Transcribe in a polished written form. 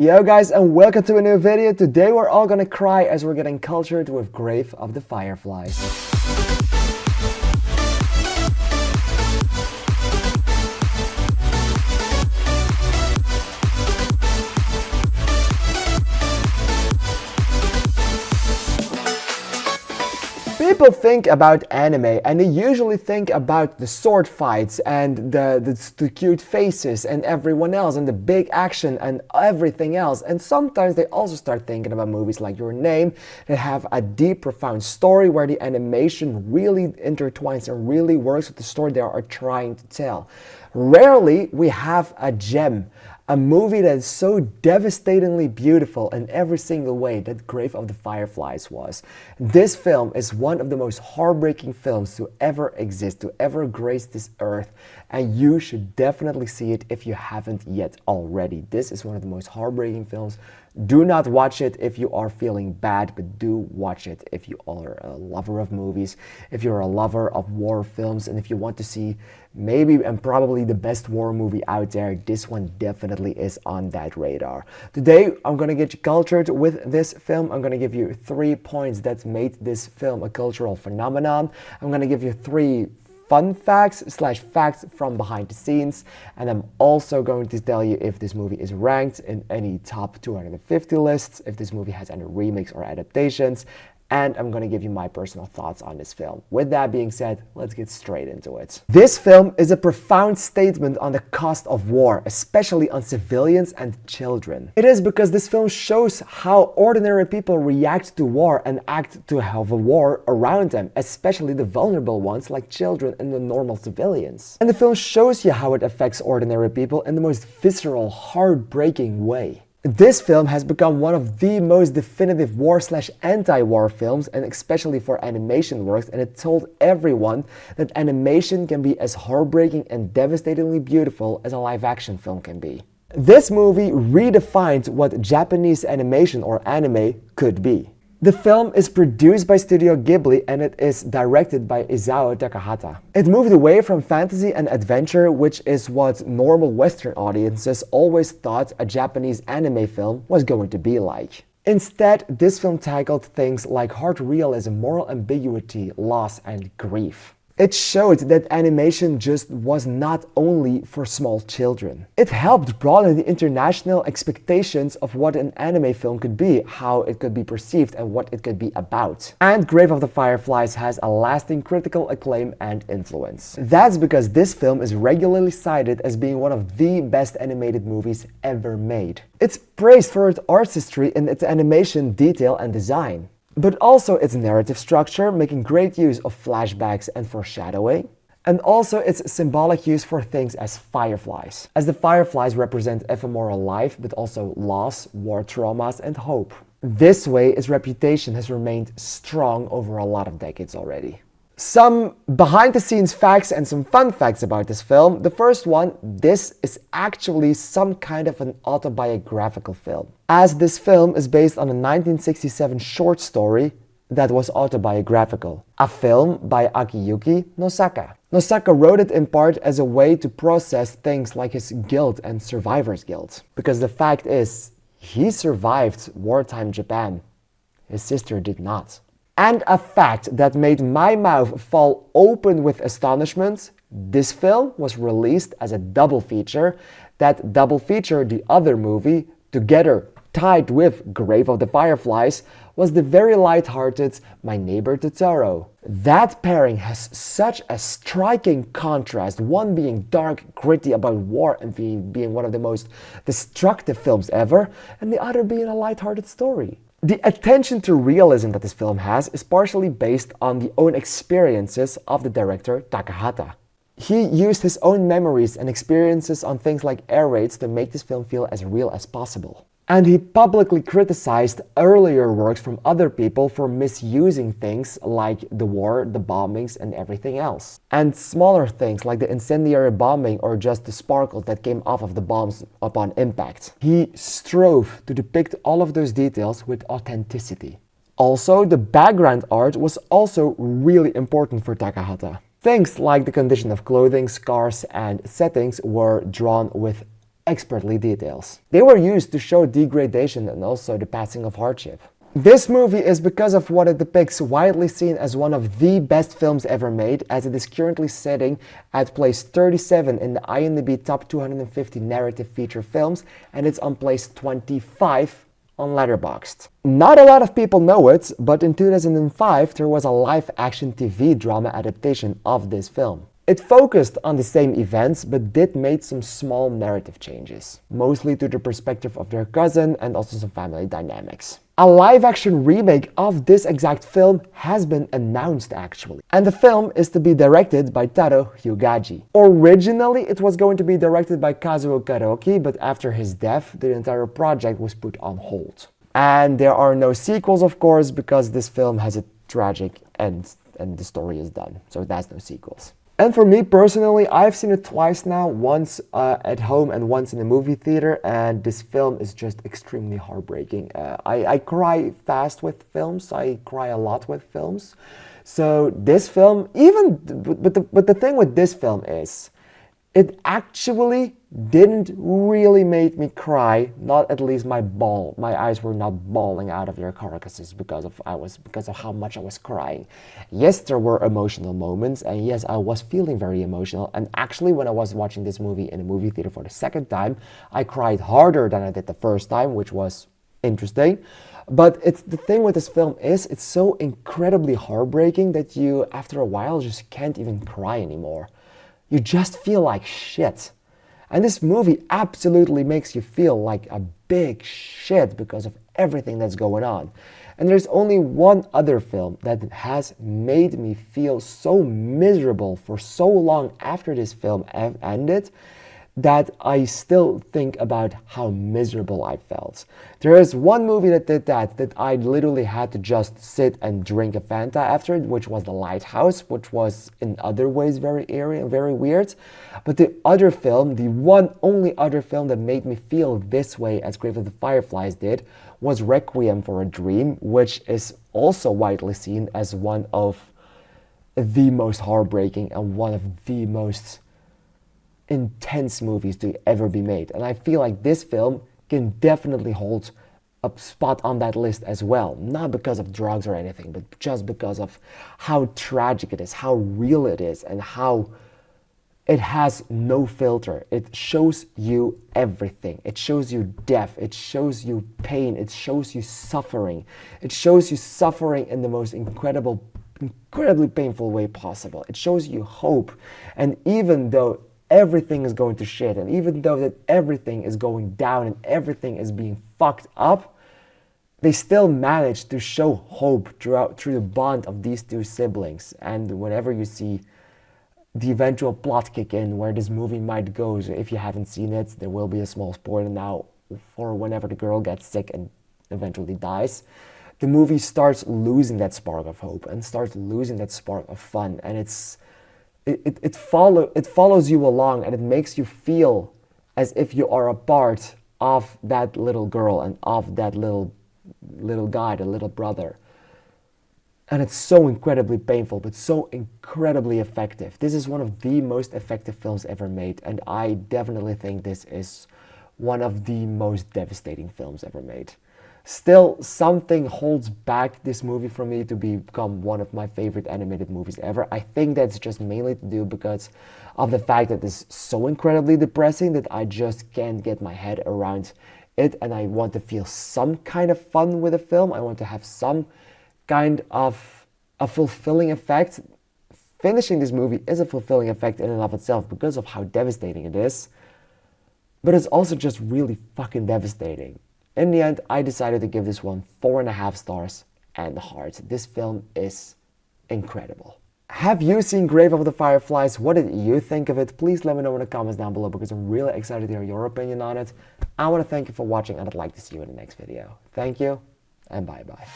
Yo guys, and welcome to a new video. Today we're all gonna cry as we're getting cultured with Grave of the Fireflies. People think about anime and they usually think about the sword fights and the cute faces and everyone else and the big action and everything else. And sometimes they also start thinking about movies like Your Name that have a deep, profound story where the animation really intertwines and really works with the story they are trying to tell. Rarely we have a gem, a movie that is so devastatingly beautiful in every single way that Grave of the Fireflies was. This film is one of the most heartbreaking films to ever exist, to ever grace this earth, and you should definitely see it if you haven't yet already. This is one of the most heartbreaking films. Do not watch it if you are feeling bad, but do watch it if you are a lover of movies, if you're a lover of war films, and if you want to see maybe and probably the best war movie out there, this one definitely is on that radar. Today, I'm gonna get you cultured with this film. I'm gonna give you 3 points that made this film a cultural phenomenon. I'm gonna give you 3 fun facts / facts from behind the scenes, and I'm also going to tell you if this movie is ranked in any top 250 lists, if this movie has any remakes or adaptations, and I'm going to give you my personal thoughts on this film. With that being said, let's get straight into it. This film is a profound statement on the cost of war, especially on civilians and children. It is because this film shows how ordinary people react to war and act to have a war around them, especially the vulnerable ones like children and the normal civilians. And the film shows you how it affects ordinary people in the most visceral, heartbreaking way. This film has become one of the most definitive war / anti-war films, and especially for animation works, and it told everyone that animation can be as heartbreaking and devastatingly beautiful as a live-action film can be. This movie redefined what Japanese animation or anime could be. The film is produced by Studio Ghibli and it is directed by Isao Takahata. It moved away from fantasy and adventure, which is what normal Western audiences always thought a Japanese anime film was going to be like. Instead, this film tackled things like hard realism, moral ambiguity, loss, and grief. It showed that animation just was not only for small children. It helped broaden the international expectations of what an anime film could be, how it could be perceived, and what it could be about. And Grave of the Fireflies has a lasting critical acclaim and influence. That's because this film is regularly cited as being one of the best animated movies ever made. It's praised for its artistry in its animation, detail, and design, but also its narrative structure, making great use of flashbacks and foreshadowing, and also its symbolic use for things as fireflies, as the fireflies represent ephemeral life, but also loss, war traumas, and hope. This way, its reputation has remained strong over a lot of decades already. Some behind-the-scenes facts and some fun facts about this film. The first one, this is actually some kind of an autobiographical film, as this film is based on a 1967 short story that was autobiographical, a film by Akiyuki Nosaka. Nosaka wrote it in part as a way to process things like his guilt and survivor's guilt, because the fact is, he survived wartime Japan. His sister did not. And a fact that made my mouth fall open with astonishment, this film was released as a double feature. That double feature, the other movie, together tied with Grave of the Fireflies, was the very light-hearted My Neighbor Totoro. That pairing has such a striking contrast, one being dark, gritty about war and being one of the most destructive films ever, and the other being a light-hearted story. The attention to realism that this film has is partially based on the own experiences of the director Takahata. He used his own memories and experiences on things like air raids to make this film feel as real as possible. And he publicly criticized earlier works from other people for misusing things like the war, the bombings, and everything else. And smaller things like the incendiary bombing or just the sparkles that came off of the bombs upon impact. He strove to depict all of those details with authenticity. Also, the background art was also really important for Takahata. Things like the condition of clothing, scars, and settings were drawn with expertly details. They were used to show degradation and also the passing of hardship. This movie is, because of what it depicts, widely seen as one of the best films ever made, as it is currently sitting at place 37 in the IMDb Top 250 Narrative Feature Films, and it's on place 25 on Letterboxd. Not a lot of people know it, but in 2005 there was a live-action TV drama adaptation of this film. It focused on the same events, but did make some small narrative changes, mostly to the perspective of their cousin and also some family dynamics. A live-action remake of this exact film has been announced actually, and the film is to be directed by Taro Hyugaji. Originally it was going to be directed by Kazuo Karoki, but after his death the entire project was put on hold. And there are no sequels, of course, because this film has a tragic end and the story is done, so it has no sequels. And for me personally, I've seen it twice now, once at home and once in a movie theater, and this film is just extremely heartbreaking. I cry fast with films, I cry a lot with films. So this film, but the thing with this film is, it actually didn't really make me cry, not at least my eyes were not bawling out of their carcasses because of how much I was crying. Yes, there were emotional moments, and yes, I was feeling very emotional, and actually when I was watching this movie in a movie theater for the second time, I cried harder than I did the first time, which was interesting. But the thing with this film is, it's so incredibly heartbreaking that you, after a while, just can't even cry anymore. You just feel like shit. And this movie absolutely makes you feel like a big shit because of everything that's going on. And there's only one other film that has made me feel so miserable for so long after this film ended, that I still think about how miserable I felt. There is one movie that did that I literally had to just sit and drink a Fanta after it, which was The Lighthouse, which was in other ways very eerie and very weird. But the other film, the one only other film that made me feel this way as Grave of the Fireflies did, was Requiem for a Dream, which is also widely seen as one of the most heartbreaking and one of the most intense movies to ever be made. And I feel like this film can definitely hold a spot on that list as well. Not because of drugs or anything, but just because of how tragic it is, how real it is, and how it has no filter. It shows you everything. It shows you death. It shows you pain. It shows you suffering. It shows you suffering in the most incredibly painful way possible. It shows you hope. And even though everything is going to shit, and even though that everything is going down and everything is being fucked up, they still manage to show hope through the bond of these two siblings. And whenever you see the eventual plot kick in where this movie might go, so if you haven't seen it, there will be a small spoiler now for whenever the girl gets sick and eventually dies. The movie starts losing that spark of hope and starts losing that spark of fun, and it follows you along, and it makes you feel as if you are a part of that little girl and of that little guy, the little brother. And it's so incredibly painful, but so incredibly effective. This is one of the most effective films ever made, and I definitely think this is one of the most devastating films ever made. Still, something holds back this movie from me to become one of my favorite animated movies ever. I think that's just mainly to do because of the fact that it's so incredibly depressing that I just can't get my head around it, and I want to feel some kind of fun with the film. I want to have some kind of a fulfilling effect. Finishing this movie is a fulfilling effect in and of itself because of how devastating it is, but it's also just really fucking devastating. In the end, I decided to give this one 4.5 stars and a heart. This film is incredible. Have you seen Grave of the Fireflies? What did you think of it? Please let me know in the comments down below because I'm really excited to hear your opinion on it. I want to thank you for watching, and I'd like to see you in the next video. Thank you, and bye-bye.